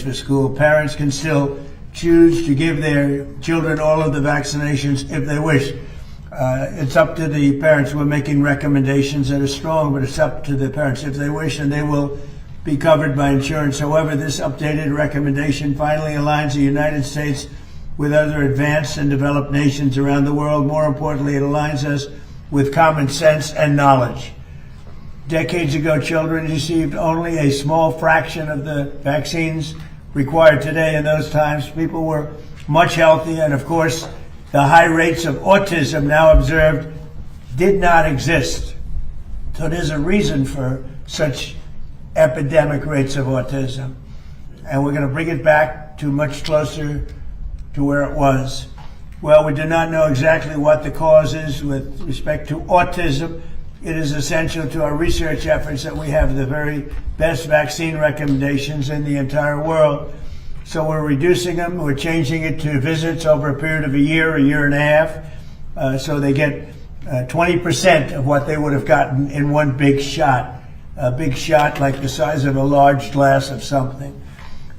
for school. Parents can still choose to give their children all of the vaccinations if they wish. It's up to the parents. We're making recommendations that are strong, but it's up to the parents if they wish, and they will be covered by insurance. However, this updated recommendation finally aligns the United States with other advanced and developed nations around the world. More importantly, it aligns us with common sense and knowledge. Decades ago, children received only a small fraction of the vaccines required today. In those times, people were much healthier, and of course, the high rates of autism now observed did not exist. So there's a reason for such epidemic rates of autism. And we're going to bring it back to much closer to where it was. Well, we do not know exactly what the cause is with respect to autism. It is essential to our research efforts that we have the very best vaccine recommendations in the entire world. So we're reducing them. We're changing it to visits over a period of a year and a half. So they get 20% of what they would have gotten in one big shot. A big shot like the size of a large glass of something.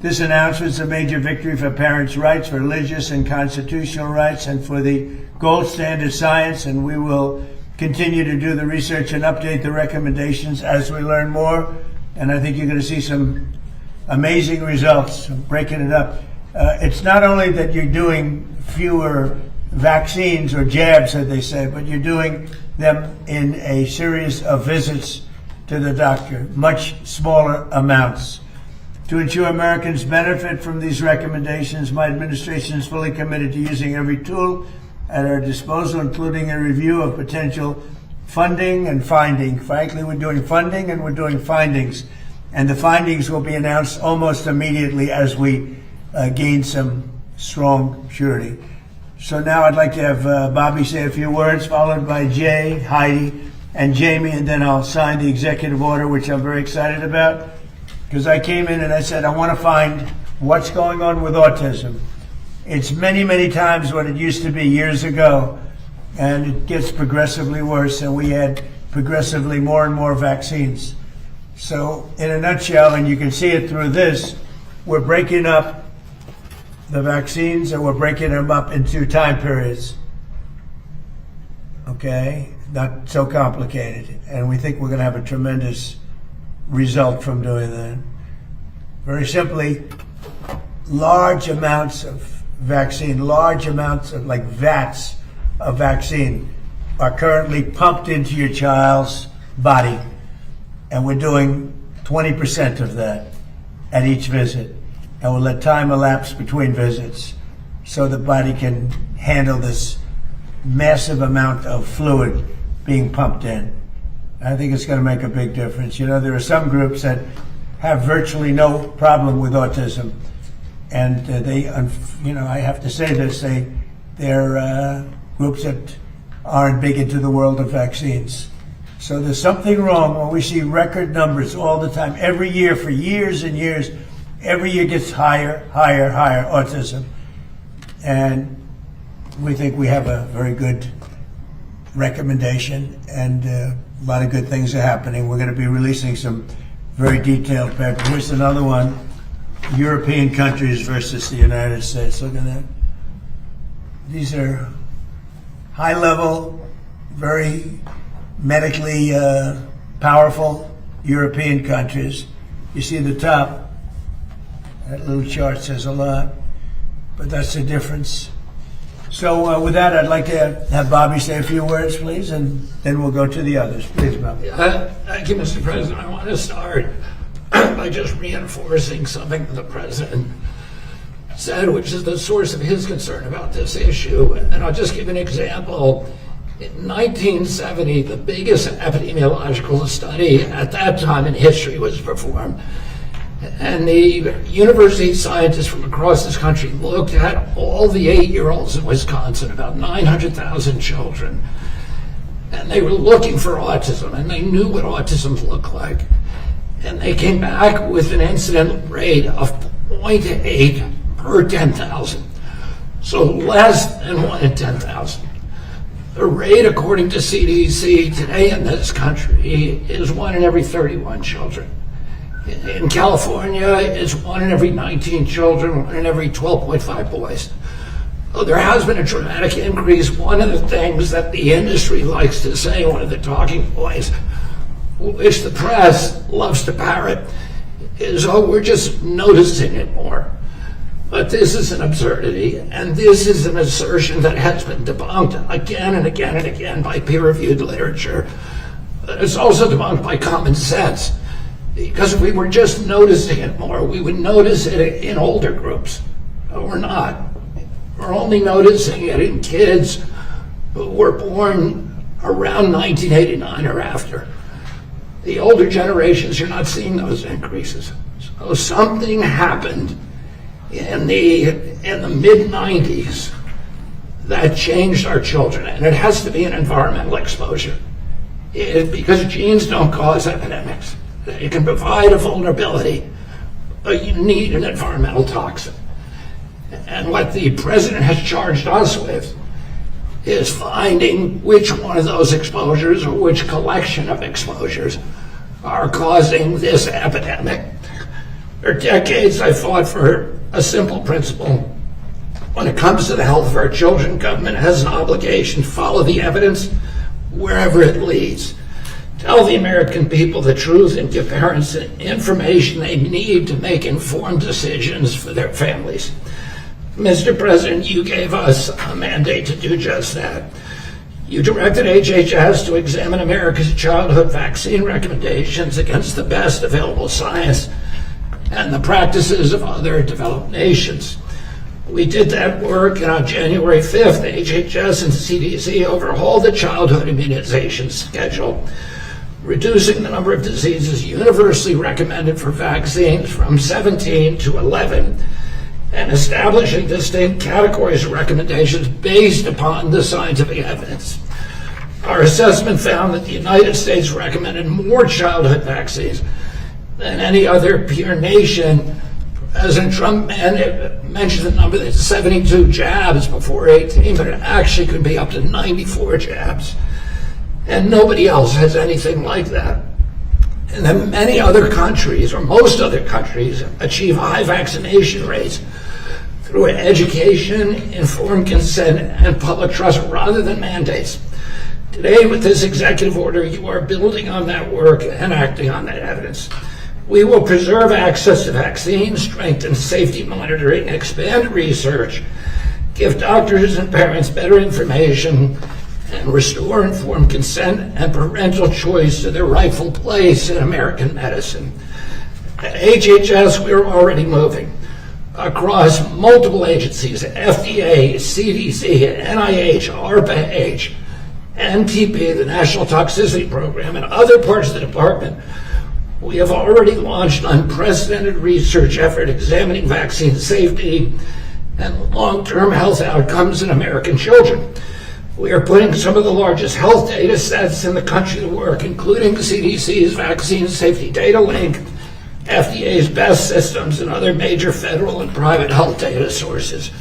This announcement is a major victory for parents' rights, for religious and constitutional rights, and for the gold standard science. And we will continue to do the research and update the recommendations as we learn more. And I think you're going to see some amazing results, breaking it up. It's not only that you're doing fewer vaccines or jabs, as they say, but you're doing them in a series of visits to the doctor, much smaller amounts. To ensure Americans benefit from these recommendations, my administration is fully committed to using every tool at our disposal, including a review of potential funding and finding. Frankly, we're doing funding and we're doing findings. And the findings will be announced almost immediately as we gain some strong surety. So now I'd like to have Bobby say a few words, followed by Jay, Heidi, and Jamie, and then I'll sign the executive order, which I'm very excited about, because I came in and I said, I want to find what's going on with autism. It's many, many times what it used to be years ago, and it gets progressively worse, and we had progressively more and more vaccines. So in a nutshell, and you can see it through this, we're breaking up the vaccines and we're breaking them up into time periods. Okay? Not so complicated. And we think we're going to have a tremendous result from doing that. Very simply, large amounts of vaccine, large amounts of like vats of vaccine are currently pumped into your child's body. And we're doing 20% of that at each visit. And we'll let time elapse between visits so the body can handle this massive amount of fluid being pumped in. I think it's going to make a big difference. You know, there are some groups that have virtually no problem with autism. And they, you know, I have to say this, they're groups that aren't big into the world of vaccines. So there's something wrong when we see record numbers all the time, every year for years and years. Every year gets higher, higher, higher autism. And we think we have a very good recommendation, and a lot of good things are happening. We're going to be releasing some very detailed papers. Here's another one, European countries versus the United States. Look at that. These are high-level, very medically powerful European countries. You see the top, that little chart says a lot, but that's the difference. So with that, I'd like to have Bobby say a few words, please, and then we'll go to the others. Please, Bobby. Thank you, Mr. President. I want to start by just reinforcing something the President said, which is the source of his concern about this issue. And I'll just give an example. In 1970, the biggest epidemiological study at that time in history was performed. And the university scientists from across this country looked at all the 8-year-olds in Wisconsin, about 900,000 children. And they were looking for autism, and they knew what autism looked like. And they came back with an incident rate of 0.8 per 10,000. So less than 1 in 10,000. The rate, according to CDC, today in this country is 1 in every 31 children. In California, it's 1 in every 19 children, 1 in every 12.5 boys. Oh, there has been a dramatic increase. One of the things that the industry likes to say, one of the talking points, which the press loves to parrot, is, oh, we're just noticing it more. But this is an absurdity, and this is an assertion that has been debunked again and again and again by peer-reviewed literature. But it's also debunked by common sense, because if we were just noticing it more, we would notice it in older groups. But we're not. We're only noticing it in kids who were born around 1989 or after. The older generations, you're not seeing those increases. So something happened in the mid-90s that changed our children, and it has to be an environmental exposure. Because genes don't cause epidemics. They can provide a vulnerability, but you need an environmental toxin. And what the president has charged us with is finding which one of those exposures or which collection of exposures are causing this epidemic. For decades, I fought for a simple principle. When it comes to the health of our children, government has an obligation to follow the evidence wherever it leads. Tell the American people the truth and give parents the information they need to make informed decisions for their families. Mr. President, you gave us a mandate to do just that. You directed HHS to examine America's childhood vaccine recommendations against the best available science and the practices of other developed nations. We did that work, and on January 5th, HHS and CDC overhauled the childhood immunization schedule, reducing the number of diseases universally recommended for vaccines from 17 to 11, and establishing distinct categories of recommendations based upon the scientific evidence. Our assessment found that the United States recommended more childhood vaccines than any other peer nation. President Trump mentioned the number that's 72 jabs before 18, but it actually could be up to 94 jabs. And nobody else has anything like that. And then many other countries, or most other countries, achieve high vaccination rates through education, informed consent, and public trust rather than mandates. Today, with this executive order, you are building on that work and acting on that evidence. We will preserve access to vaccines, strengthen safety monitoring, expand research, give doctors and parents better information, and restore informed consent and parental choice to their rightful place in American medicine. At HHS, we're already moving across multiple agencies: FDA, CDC, NIH, ARPA-H, NTP, the National Toxicity Program, and other parts of the department. We have already launched unprecedented research effort examining vaccine safety and long-term health outcomes in American children. We are putting some of the largest health data sets in the country to work, including CDC's Vaccine Safety Data Link, FDA's BEST systems, and other major federal and private health data sources.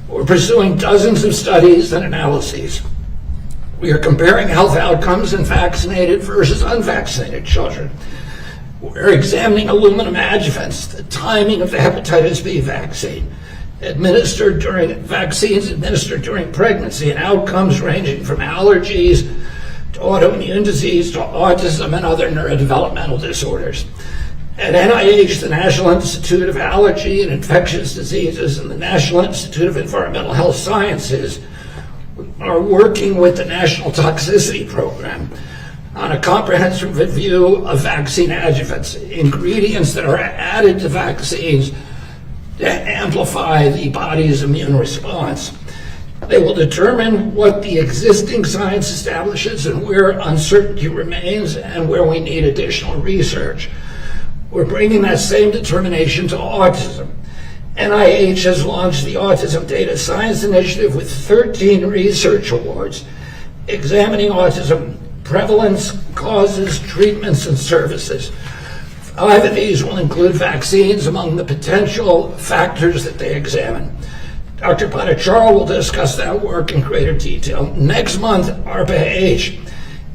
We're pursuing dozens of studies and analyses. We are comparing health outcomes in vaccinated versus unvaccinated children. We're examining aluminum adjuvants, the timing of the hepatitis B vaccine, vaccines administered during pregnancy, and outcomes ranging from allergies to autoimmune disease to autism and other neurodevelopmental disorders. At NIH, the National Institute of Allergy and Infectious Diseases and the National Institute of Environmental Health Sciences are working with the National Toxicity Program on a comprehensive review of vaccine adjuvants, ingredients that are added to vaccines to amplify the body's immune response. They will determine what the existing science establishes and where uncertainty remains and where we need additional research. We're bringing that same determination to autism. NIH has launched the Autism Data Science Initiative with 13 research awards examining autism prevalence, causes, treatments, and services. 5 of these will include vaccines among the potential factors that they examine. Dr. Bhattacharya will discuss that work in greater detail. Next month, ARPA-H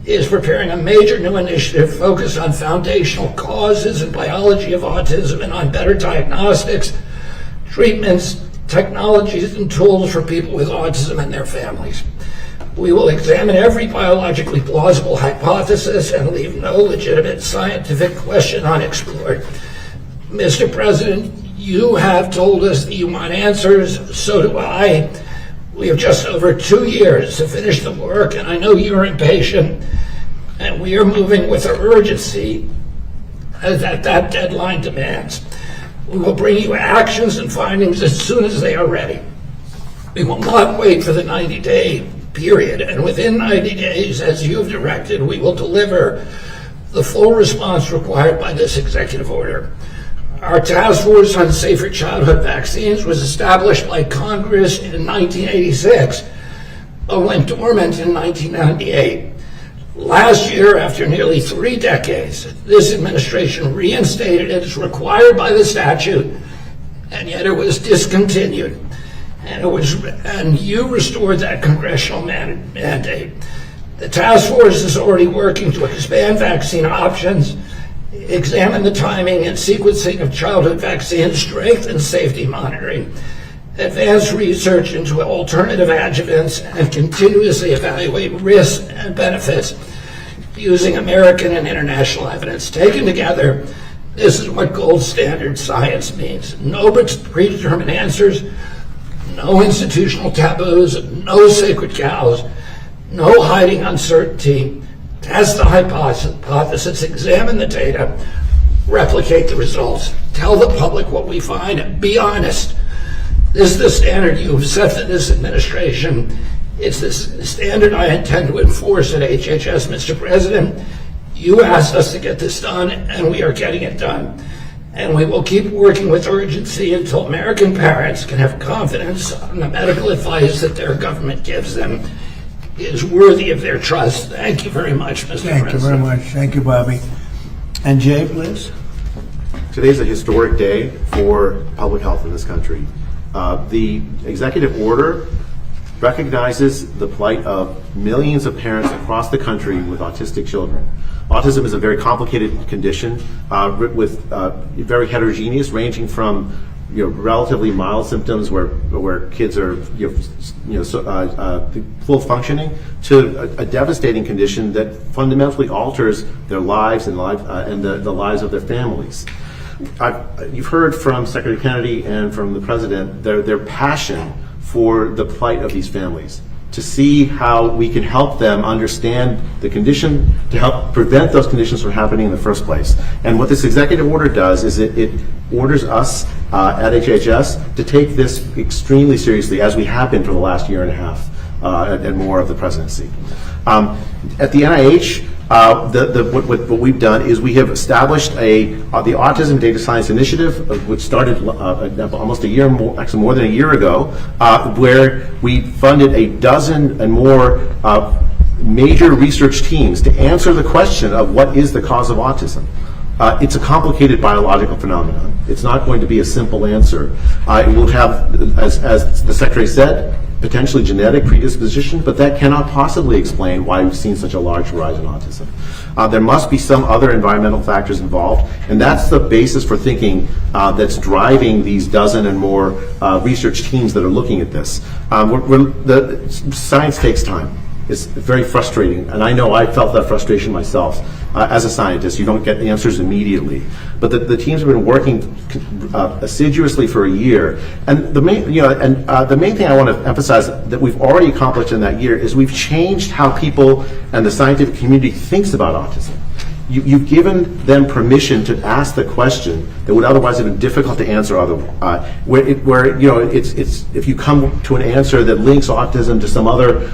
is preparing a major new initiative focused on foundational causes and biology of autism and on better diagnostics, treatments, technologies, and tools for people with autism and their families. We will examine every biologically plausible hypothesis and leave no legitimate scientific question unexplored. Mr. President, you have told us that you want answers, so do I. We have just over 2 years to finish the work, and I know you're impatient, and we are moving with urgency as that deadline demands. We will bring you actions and findings as soon as they are ready. We will not wait for the 90-day period, and within 90 days, as you have directed, we will deliver the full response required by this executive order. Our task force on safer childhood vaccines was established by Congress in 1986, but went dormant in 1998. Last year, after nearly 3 decades, this administration reinstated it as required by the statute, and yet it was discontinued. And you restored that congressional mandate. The task force is already working to expand vaccine options, examine the timing and sequencing of childhood vaccines, strengthen safety monitoring, advance research into alternative adjuvants, and continuously evaluate risks and benefits using American and international evidence. Taken together, this is what gold standard science means. No predetermined answers, no institutional taboos, no sacred cows, no hiding uncertainty. Test the hypothesis, examine the data, replicate the results, tell the public what we find, and be honest. This is the standard you have set for this administration. It's the standard I intend to enforce at HHS, Mr. President. You asked us to get this done, and we are getting it done. And we will keep working with urgency until American parents can have confidence in the medical advice that their government gives them is worthy of their trust. Thank you very much, Mr. President. Thank you very much. Thank you, Bobby. And Jay, please. Today's a historic day for public health in this country. The executive order recognizes the plight of millions of parents across the country with autistic children. Autism is a very complicated condition with very heterogeneous, ranging from relatively mild symptoms where kids are full functioning to a devastating condition that fundamentally alters their lives and the lives of their families. You've heard from Secretary Kennedy and from the President their passion for the plight of these families, to see how we can help them understand the condition, to help prevent those conditions from happening in the first place. And what this executive order does is it orders us at HHS to take this extremely seriously, as we have been for the last year and a half and more of the presidency. At the NIH, what we've done is we have established the Autism Data Science Initiative, which started almost a year more, actually more than a year ago, where we funded a dozen and more major research teams to answer the question of what is the cause of autism. It's a complicated biological phenomenon. It's not going to be a simple answer. It will have, as the Secretary said, potentially genetic predisposition, but that cannot possibly explain why we've seen such a large rise in autism. There must be some other environmental factors involved, and that's the basis for thinking that's driving these dozen and more research teams that are looking at this. The science takes time. It's very frustrating, and I know I felt that frustration myself. As a scientist, you don't get answers immediately, but the teams have been working assiduously for a year. And the main thing I want to emphasize that we've already accomplished in that year is we've changed how people and the scientific community thinks about autism. You've given them permission to ask the question that would otherwise have been difficult to answer otherwise. If you come to an answer that links autism to some other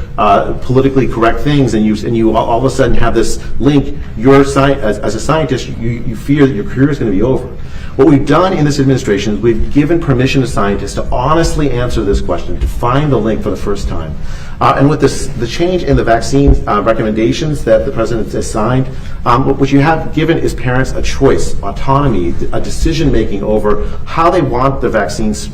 politically correct things, and you all of a sudden have this link, as a scientist, you fear that your career is going to be over. What we've done in this administration is we've given permission to scientists to honestly answer this question, to find the link for the first time. And with the change in the vaccine recommendations that the President has signed, what you have given is parents a choice, autonomy, a decision-making over how they want the vaccines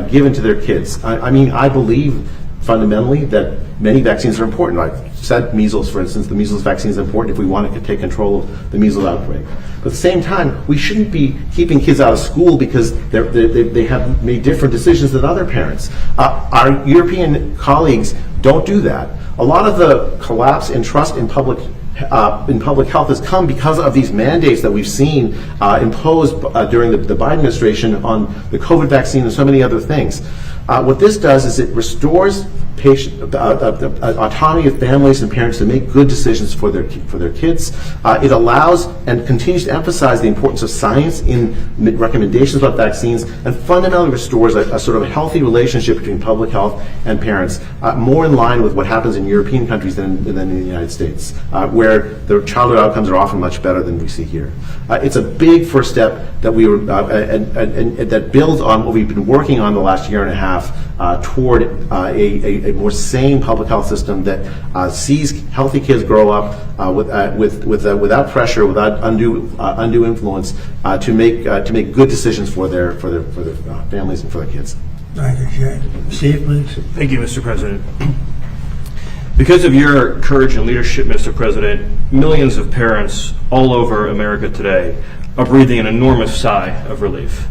given to their kids. I believe fundamentally that many vaccines are important. said measles, for instance, the measles vaccine is important if we want to take control of the measles outbreak. But at the same time, we shouldn't be keeping kids out of school because they have made different decisions than other parents. Our European colleagues don't do that. A lot of the collapse in trust in public health has come because of these mandates that we've seen imposed during the Biden administration on the COVID vaccine and so many other things. What this does is it restores autonomy of families and parents to make good decisions for their kids. It allows and continues to emphasize the importance of science in recommendations about vaccines, and fundamentally restores a sort of healthy relationship between public health and parents, more in line with what happens in European countries than in the United States, where the childhood outcomes are often much better than we see here. It's a big first step that we were, and that builds on what we've been working on the last year and a half toward a more sane public health system that sees healthy kids grow up without pressure, without undue influence, to make good decisions for their families and for their kids. Thank you, Jay. Steve, please. Thank you, Mr. President. Because of your courage and leadership, Mr. President, millions of parents all over America today are breathing an enormous sigh of relief.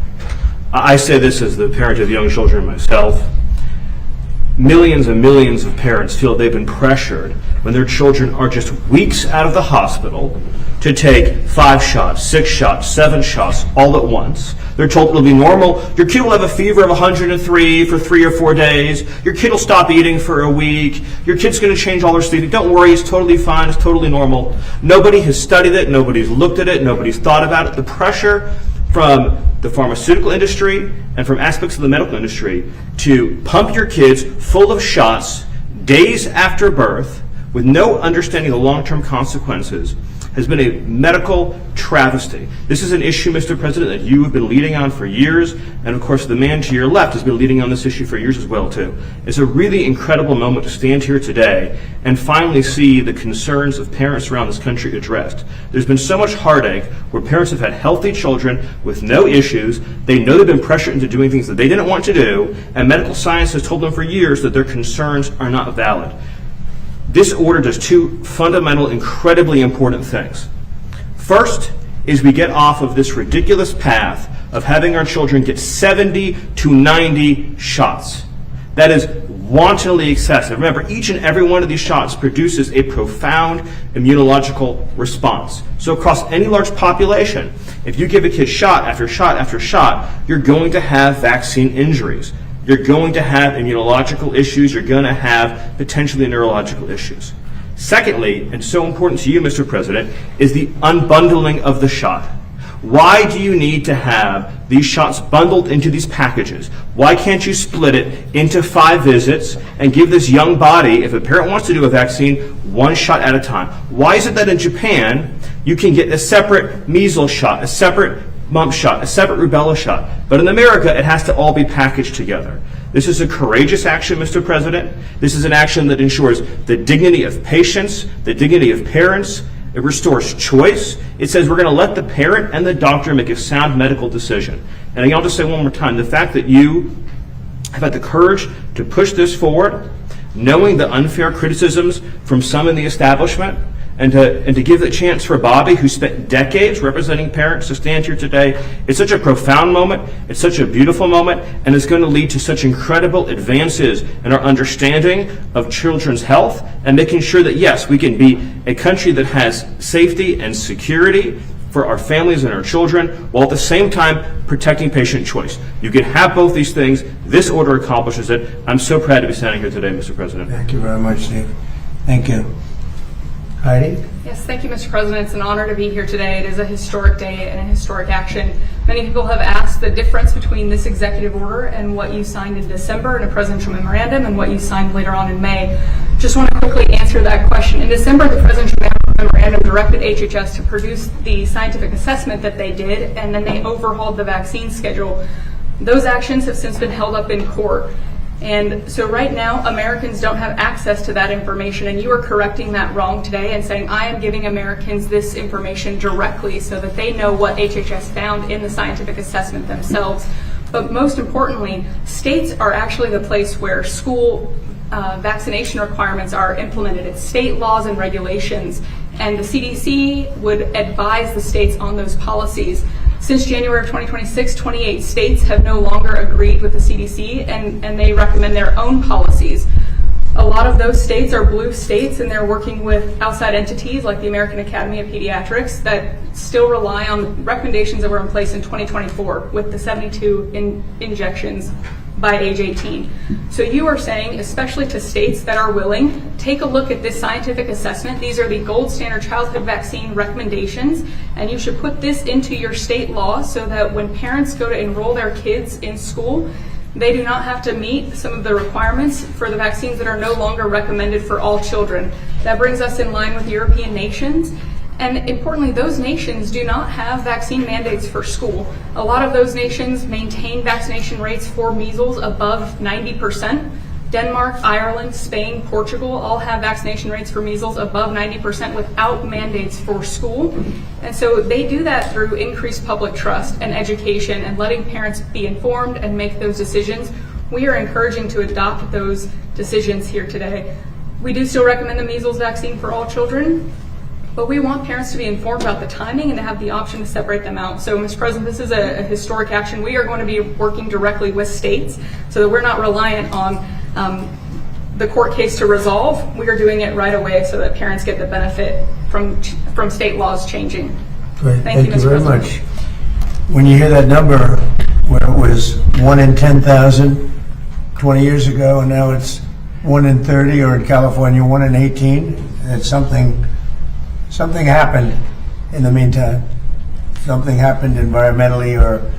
I say this as the parent of young children myself. Millions and millions of parents feel they've been pressured when their children are just weeks out of the hospital to take 5 shots, 6 shots, 7 shots all at once. They're told it'll be normal. Your kid will have a fever of 103 for 3 or 4 days. Your kid will stop eating for a week. Your kid's going to change all their sleeping. Don't worry, it's totally fine. It's totally normal. Nobody has studied it. Nobody's looked at it. Nobody's thought about it. The pressure from the pharmaceutical industry and from aspects of the medical industry to pump your kids full of shots days after birth with no understanding of the long-term consequences has been a medical travesty. This is an issue, Mr. President, that you have been leading on for years, and of course the man to your left has been leading on this issue for years as well, too. It's a really incredible moment to stand here today and finally see the concerns of parents around this country addressed. There's been so much heartache where parents have had healthy children with no issues. They know they've been pressured into doing things that they didn't want to do, and medical science has told them for years that their concerns are not valid. This order does 2 fundamental, incredibly important things. First is we get off of this ridiculous path of having our children get 70 to 90 shots. That is wantonly excessive. Remember, each and every one of these shots produces a profound immunological response. So across any large population, if you give a kid shot after shot after shot, you're going to have vaccine injuries. You're going to have immunological issues. You're going to have potentially neurological issues. Secondly, and so important to you, Mr. President, is the unbundling of the shot. Why do you need to have these shots bundled into these packages? Why can't you split it into 5 visits and give this young body, if a parent wants to do a vaccine, 1 shot at a time? Why is it that in Japan you can get a separate measles shot, a separate mumps shot, a separate rubella shot, but in America it has to all be packaged together? This is a courageous action, Mr. President. This is an action that ensures the dignity of patients, the dignity of parents. It restores choice. It says we're going to let the parent and the doctor make a sound medical decision. And I'll just say one more time, the fact that you have had the courage to push this forward, knowing the unfair criticisms from some in the establishment, and to give the chance for Bobby, who spent decades representing parents, to stand here today. It's such a profound moment, it's such a beautiful moment, and it's going to lead to such incredible advances in our understanding of children's health and making sure that, yes, we can be a country that has safety and security for our families and our children, while at the same time protecting patient choice. You can have both these things. This order accomplishes it. I'm so proud to be standing here today, Mr. President. Thank you very much, Steve. Thank you. Heidi? Yes, thank you, Mr. President. It's an honor to be here today. It is a historic day and a historic action. Many people have asked the difference between this executive order and what you signed in December in a presidential memorandum and what you signed later on in May. Just want to quickly answer that question. In December, the presidential memorandum directed HHS to produce the scientific assessment that they did, and then they overhauled the vaccine schedule. Those actions have since been held up in court. And so right now, Americans don't have access to that information, and you are correcting that wrong today and saying, I am giving Americans this information directly so that they know what HHS found in the scientific assessment themselves. But most importantly, states are actually the place where school vaccination requirements are implemented. It's state laws and regulations, and the CDC would advise the states on those policies. Since January of 2026, 28 states have no longer agreed with the CDC, and they recommend their own policies. A lot of those states are blue states, and they're working with outside entities like the American Academy of Pediatrics that still rely on recommendations that were in place in 2024 with the 72 injections by age 18. So you are saying, especially to states that are willing, take a look at this scientific assessment. These are the gold standard childhood vaccine recommendations, and you should put this into your state law so that when parents go to enroll their kids in school, they do not have to meet some of the requirements for the vaccines that are no longer recommended for all children. That brings us in line with European nations. And importantly, those nations do not have vaccine mandates for school. A lot of those nations maintain vaccination rates for measles above 90%. Denmark, Ireland, Spain, Portugal all have vaccination rates for measles above 90% without mandates for school. And so they do that through increased public trust and education and letting parents be informed and make those decisions. We are encouraging to adopt those decisions here today. We do still recommend the measles vaccine for all children, but we want parents to be informed about the timing and to have the option to separate them out. So, Mr. President, this is a historic action. We are going to be working directly with states so that we're not reliant on the court case to resolve. We are doing it right away so that parents get the benefit from state laws changing. Great. Thank you Mr. very President. much. When you hear that number, where it was 1 in 10,000 20 years ago, and now it's 1 in 30, or in California 1 in 18, it's something happened in the meantime. Something happened environmentally or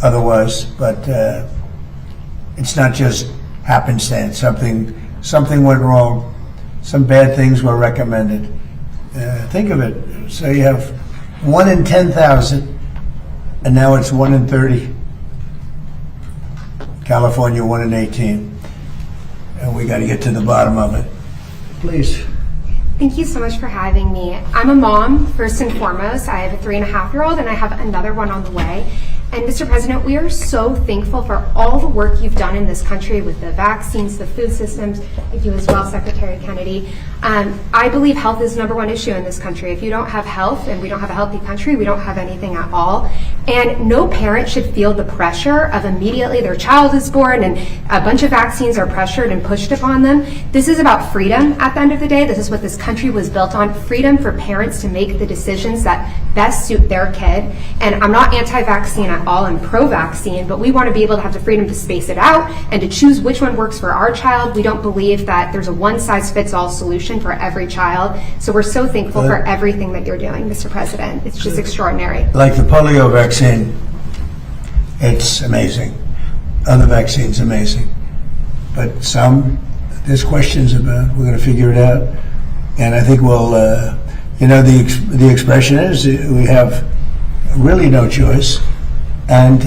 otherwise, but it's not just happenstance. Something went wrong. Some bad things were recommended. Think of it. So you have 1 in 10,000, and now it's 1 in 30. California 1 in 18. And we got to get to the bottom of it. Please. Thank you so much for having me. I'm a mom, first and foremost. I have a 3.5-year-old, and I have another one on the way. And Mr. President, we are so thankful for all the work you've done in this country with the vaccines, the food systems, you as well, Secretary Kennedy. I believe health is the #1 issue in this country. If you don't have health and we don't have a healthy country, we don't have anything at all. And no parent should feel the pressure of immediately their child is born and a bunch of vaccines are pressured and pushed upon them. This is about freedom at the end of the day. This is what this country was built on, freedom for parents to make the decisions that best suit their kid. And I'm not anti-vaccine at all, I'm pro-vaccine, but we want to be able to have the freedom to space it out and to choose which one works for our child. We don't believe that there's a one-size-fits-all solution for every child. So we're so thankful for everything that you're doing, Mr. President. It's just extraordinary. Like the polio vaccine, it's amazing. Other vaccines, amazing. But there's questions about. We're going to figure it out. And I think we'll, the expression is we have really no choice. And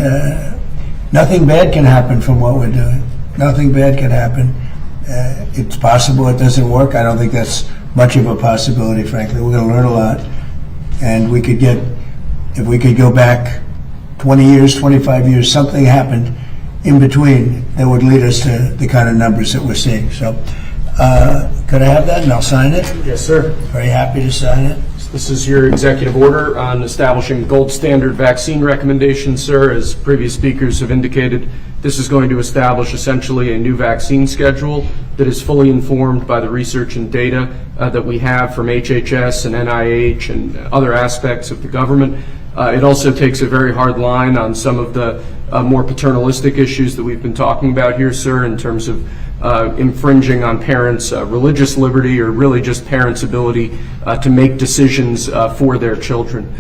nothing bad can happen from what we're doing. Nothing bad can happen. It's possible it doesn't work. I don't think that's much of a possibility, frankly. We're going to learn a lot. And if we could go back 20 years, 25 years, something happened in between that would lead us to the kind of numbers that we're seeing. So could I have that and I'll sign it? Yes, sir. Very happy to sign it. This is your executive order on establishing gold standard vaccine recommendations, sir. As previous speakers have indicated, this is going to establish essentially a new vaccine schedule that is fully informed by the research and data that we have from HHS and NIH and other aspects of the government. It also takes a very hard line on some of the more paternalistic issues that we've been talking about here, sir, in terms of infringing on parents' religious liberty or really just parents' ability to make decisions for their children.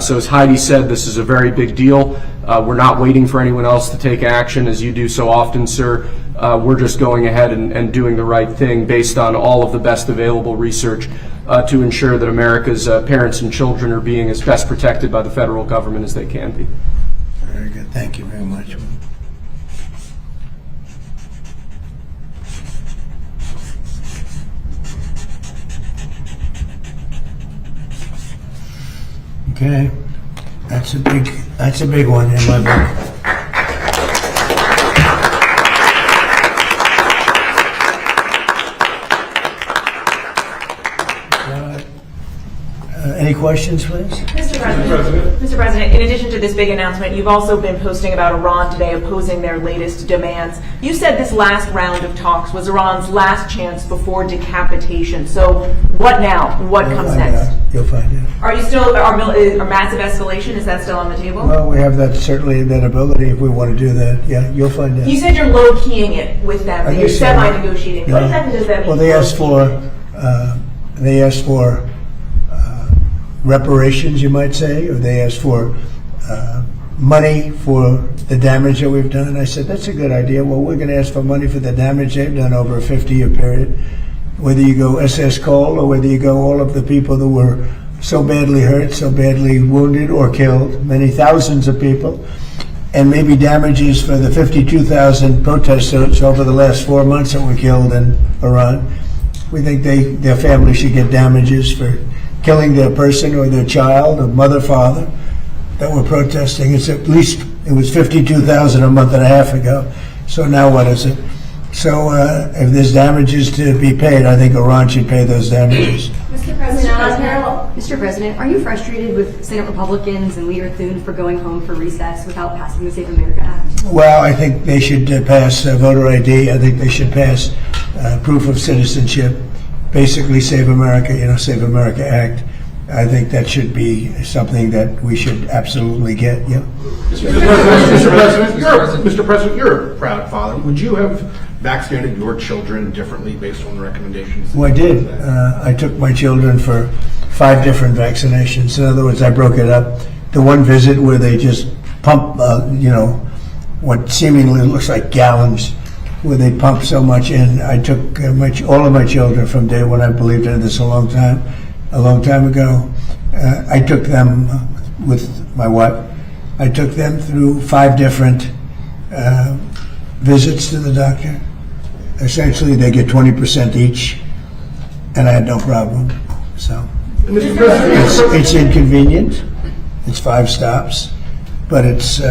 So as Heidi said, this is a very big deal. We're not waiting for anyone else to take action, as you do so often, sir. We're just going ahead and doing the right thing based on all of the best available research to ensure that America's parents and children are being as best protected by the federal government as they can be. Very good. Thank you very much. Okay, that's a big one in my book. Any questions, please? Mr. President, in addition to this big announcement, you've also been posting about Iran today opposing their latest demands. You said this last round of talks was Iran's last chance before decapitation. So what now? What comes next? You'll find out. Are you still, are massive escalation, is that still on the table? Well, we have that, certainly that ability if we want to do that. Yeah, you'll find out. You said you're low-keying it with them, that you're semi-negotiating. What exactly does that mean? Well, they asked for reparations, you might say, or they asked for money for the damage that we've done. I said, that's a good idea. Well, we're going to ask for money for the damage they've done over a 50-year period. Whether you go SS Cole or whether you go all of the people that were so badly hurt, so badly wounded or killed, many thousands of people, and maybe damages for the 52,000 protesters over the last 4 months that were killed in Iran. We think their family should get damages for killing their person or their child or mother, father that were protesting. It's at least, it was 52,000 a month and a half ago. So now what is it? So if there's damages to be paid, I think Iran should pay those damages. Mr. President, are you frustrated with Senate Republicans and Leader Thune for going home for recess without passing the Save America Act? Well, I think they should pass voter ID. I think they should pass proof of citizenship. Basically, Save America, Save America Act. I think that should be something that we should absolutely get. Yeah. Mr. President, you're a proud father. Would you have vaccinated your children differently based on the recommendations? Well, I did. I took my children for 5 different vaccinations. In other words, I broke it up. The one visit where they just pump, what seemingly looks like gallons, where they pump so much in. I took all of my children from day one. I believed in this a long time ago. I took them with my wife. I took them through 5 different visits to the doctor. Essentially, they get 20% each, and I had no problem. So it's inconvenient. It's 5 stops, but it's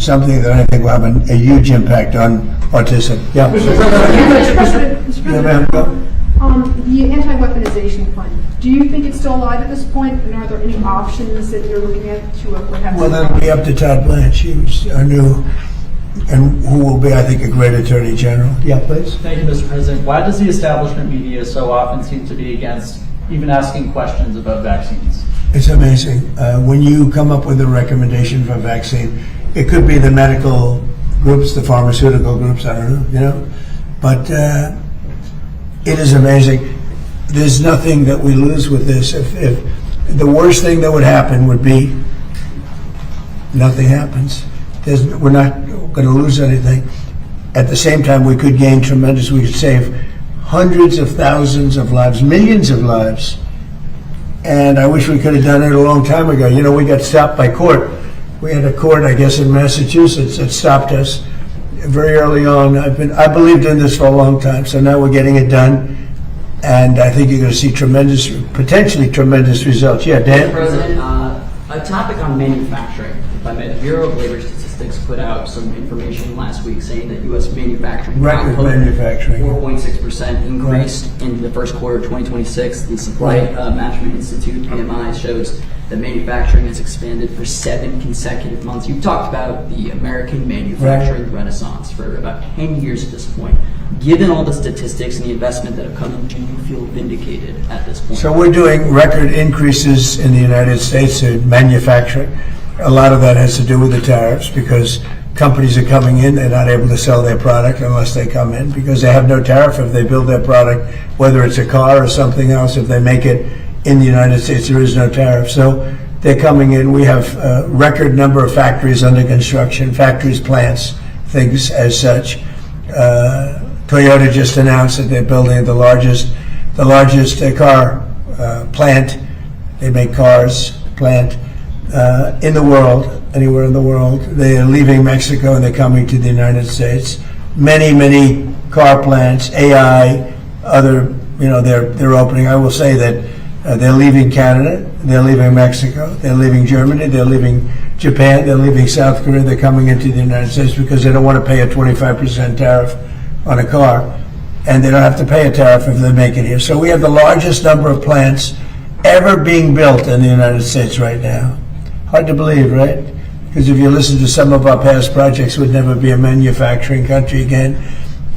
something that I think will have a huge impact on autism. Yeah. Mr. President, the anti-weaponization fund, do you think it's still alive at this point, and are there any options that you're looking at to perhaps... Well, that'll be up to Todd Blanche. He's our new, and who will be, I think, a great Attorney General. Yeah, please. Thank you, Mr. President. Why does the establishment media so often seem to be against even asking questions about vaccines? It's amazing. When you come up with a recommendation for a vaccine, it could be the medical groups, the pharmaceutical groups, I don't know, but it is amazing. There's nothing that we lose with this. If the worst thing that would happen would be nothing happens. We're not going to lose anything. At the same time, we could gain tremendous, we could save hundreds of thousands of lives, millions of lives. And I wish we could have done it a long time ago. We got stopped by court. We had a court, I guess, in Massachusetts that stopped us very early on. I believed in this for a long time, so now we're getting it done. And I think you're going to see potentially tremendous results. Yeah, Dan? Mr. President, a topic on manufacturing. The Bureau of Labor Statistics put out some information last week saying that U.S. manufacturing record manufacturing 4.6% increased in the first quarter of 2026. The Supply Management Institute PMI shows that manufacturing has expanded for 7 consecutive months. You've talked about the American manufacturing renaissance for about 10 years at this point. Given all the statistics and the investment that have come in, do you feel vindicated at this point? So we're doing record increases in the United States in manufacturing. A lot of that has to do with the tariffs because companies are coming in, they're not able to sell their product unless they come in because they have no tariff if they build their product, whether it's a car or something else. If they make it in the United States, there is no tariff. So they're coming in. We have a record number of factories under construction, factories, plants, things as such. Toyota just announced that they're building the largest car plant. They make cars plant in the world, anywhere in the world. They are leaving Mexico and they're coming to the United States. Many car plants, AI, other, they're opening. I will say that they're leaving Canada, they're leaving Mexico, they're leaving Germany, they're leaving Japan, they're leaving South Korea. They're coming into the United States because they don't want to pay a 25% tariff on a car, and they don't have to pay a tariff if they make it here. So we have the largest number of plants ever being built in the United States right now. Hard to believe, right? Because if you listen to some of our past projects, we'd never be a manufacturing country again.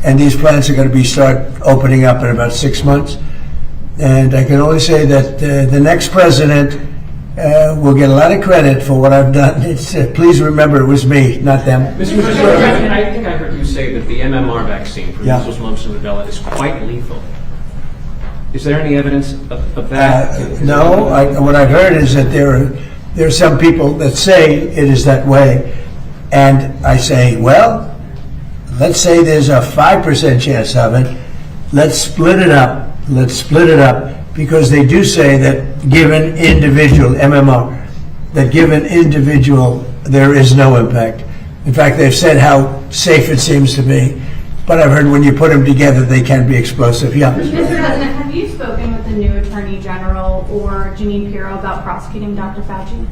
And these plants are going to start opening up in about 6 months. And I can only say that the next president will get a lot of credit for what I've done. Please remember it was me, not them. Mr. President, I think I heard you say that the MMR vaccine for measles, mumps, and rubella is quite lethal. Is there any evidence of that? No. What I've heard is that there are some people that say it is that way. And I say, well, let's say there's a 5% chance of it. Let's split it up. Because they do say that given individual, MMR, that given individual, there is no impact. In fact, they've said how safe it seems to be. But I've heard when you put them together, they can be explosive. Yeah. Mr. President, have you spoken with the new Attorney General or Jeanine Pirro about prosecuting Dr. Fauci?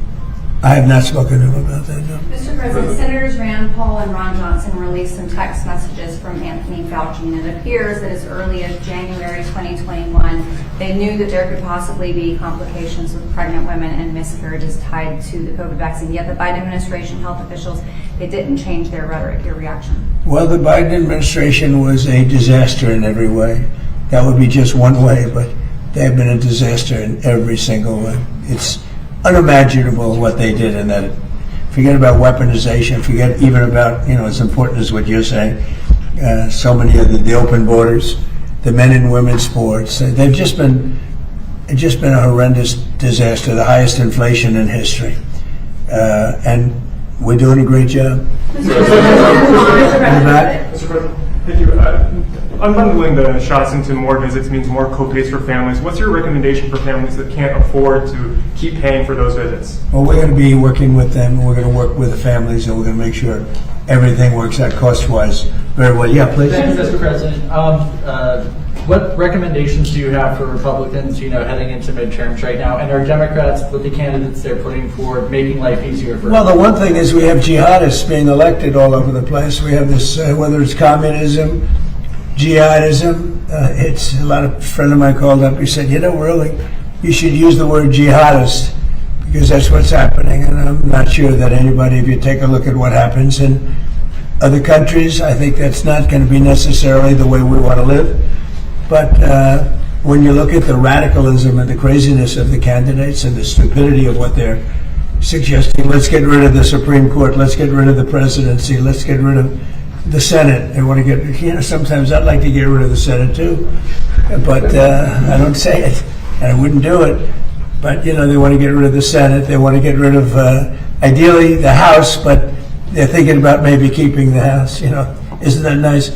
I have not spoken to him about that, no. Mr. President, Senators Rand Paul and Ron Johnson released some text messages from Anthony Fauci, and it appears that as early as January 2021, they knew that there could possibly be complications with pregnant women and miscarriages tied to the COVID vaccine. Yet the Biden administration health officials, they didn't change their rhetoric. Your reaction? Well, the Biden administration was a disaster in every way. That would be just one way, but they have been a disaster in every single way. It's unimaginable what they did in that. Forget about weaponization, forget even about, as important as what you're saying, so many of the open borders, the men and women's sports. They've just been a horrendous disaster, the highest inflation in history. And we're doing a great job. Mr. President, thank you. Unbundling the shots into more visits means more co-pays for families. What's your recommendation for families that can't afford to keep paying for those visits? Well, we're going to be working with them. We're going to work with the families, and we're going to make sure everything works out cost-wise very well. Yeah, please. Thank you, Mr. President. What recommendations do you have for Republicans, heading into midterms right now? And are Democrats, with the candidates they're putting forward, making life easier for Well, the one thing is we have jihadists being elected all over the place. We have this, whether it's communism, jihadism. It's a friend of mine called up. He said, really, you should use the word jihadist because that's what's happening. And I'm not sure that anybody, if you take a look at what happens in other countries, I think that's not going to be necessarily the way we want to live. But when you look at the radicalism and the craziness of the candidates and the stupidity of what they're suggesting, let's get rid of the Supreme Court, let's get rid of the presidency, let's get rid of the Senate. They want to get, sometimes I'd like to get rid of the Senate too, but I don't say it, and I wouldn't do it. But, they want to get rid of the Senate. They want to get rid of, ideally, the House, but they're thinking about maybe keeping the House. Isn't that nice?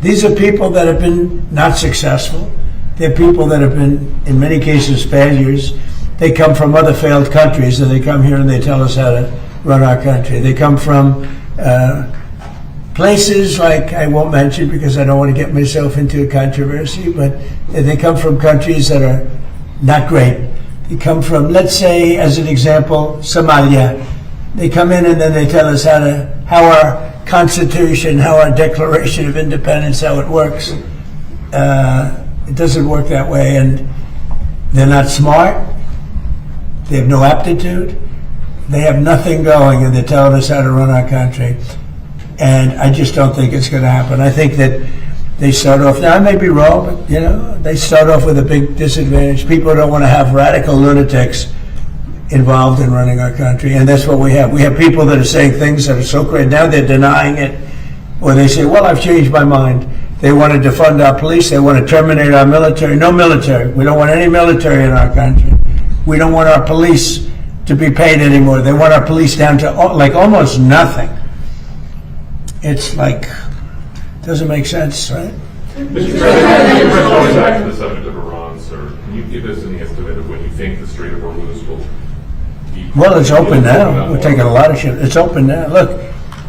These are people that have been not successful. They're people that have been, in many cases, failures. They come from other failed countries, and they come here and they tell us how to run our country. They come from places like, I won't mention because I don't want to get myself into a controversy, but they come from countries that are not great. They come from, let's say, as an example, Somalia. They come in and then they tell us how our Constitution, how our Declaration of Independence, how it works. It doesn't work that way, and they're not smart. They have no aptitude. They have nothing going, and they're telling us how to run our country. And I just don't think it's going to happen. I think that they start off, now I may be wrong, but they start off with a big disadvantage. People don't want to have radical lunatics involved in running our country, and that's what we have. We have people that are saying things that are so great. Now they're denying it, or they say, well, I've changed my mind. They want to defund our police. They want to terminate our military. No military. We don't want any military in our country. We don't want our police to be paid anymore. They want our police down to almost nothing. It's doesn't make sense, right? Mr. President, going back to the subject of Iran, sir, can you give us an estimate of when you think the Strait of Hormuz will be? Well, it's open now. We're taking a lot of shit. It's open now. Look,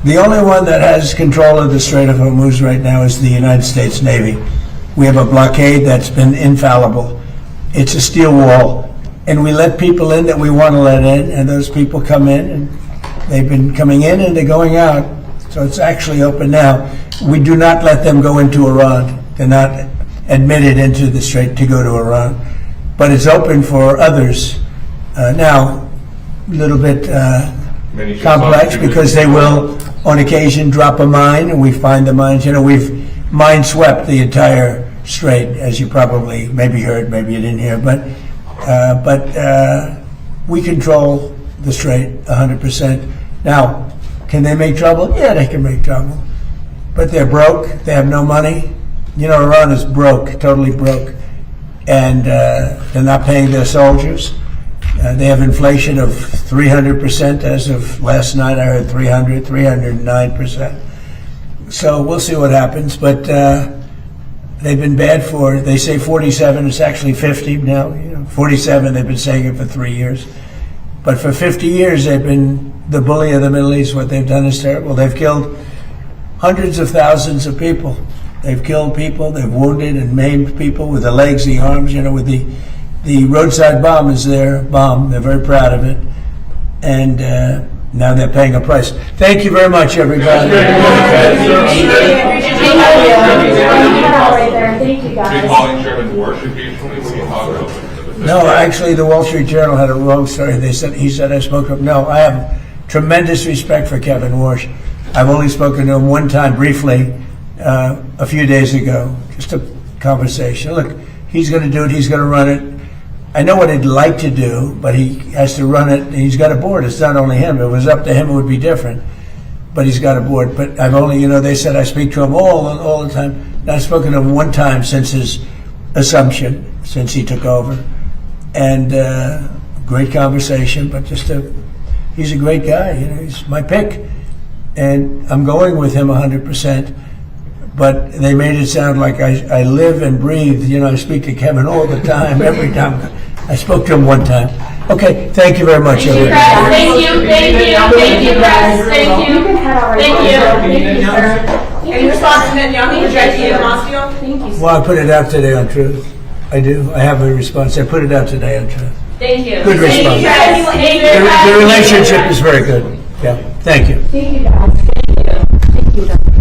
the only one that has control of the Strait of Hormuz right now is the United States Navy. We have a blockade that's been infallible. It's a steel wall. And we let people in that we want to let in, and those people come in, and they've been coming in and they're going out. So it's actually open now. We do not let them go into Iran. They're not admitted into the strait to go to Iran. but it's open for others. Now, a little bit complex because they will, on occasion, drop a mine, and we find the mines. We've mine swept the entire strait, as you probably maybe heard, maybe you didn't hear, but we control the strait 100%. Now, can they make trouble? Yeah, they can make trouble. But they're broke. They have no money. Iran is broke, totally broke. And they're not paying their soldiers. They have inflation of 300% as of last night. I heard 309%. So we'll see what happens. But they've been bad for, they say 47, it's actually 50 now. 47, they've been saying it for 3 years. But for 50 years, they've been the bully of the Middle East. What they've done is terrible. They've killed hundreds of thousands of people. They've killed people, they've wounded and maimed people with the legs, the arms, with the roadside bomb is their bomb. They're very proud of it. And now they're paying a price. Thank you very much, everybody. Thank you, guys. Calling Chairman Warsh occasionally when you talk about No, actually, the Wall Street Journal had a wrong story. He said I spoke up. No, I have tremendous respect for Kevin Warsh. I've only spoken to him one time briefly a few days ago, just a conversation. Look, he's going to do it. He's going to run it. I know what he'd like to do, but he has to run it. And he's got a board. It's not only him. If it was up to him, it would be different. But he's got a board. But I've only, they said I speak to him all the time. And I've spoken to him one time since his assumption, since he took over. And great conversation, but he's a great guy. He's my pick. And I'm going with him 100%. But they made it sound like I live and breathe. I speak to Kevin all the time, every time. I spoke to him one time. Okay, thank you very much, everybody. Thank you, guys. Thank you. Thank you, sir. Any response to Netanyahu rejecting Moscow? Thank you, sir. Well, I put it out today on Truth. I do. I have a response. I put it out today on Truth. Thank you. Good response. The relationship is very good. Yeah. Thank you. Thank you, guys.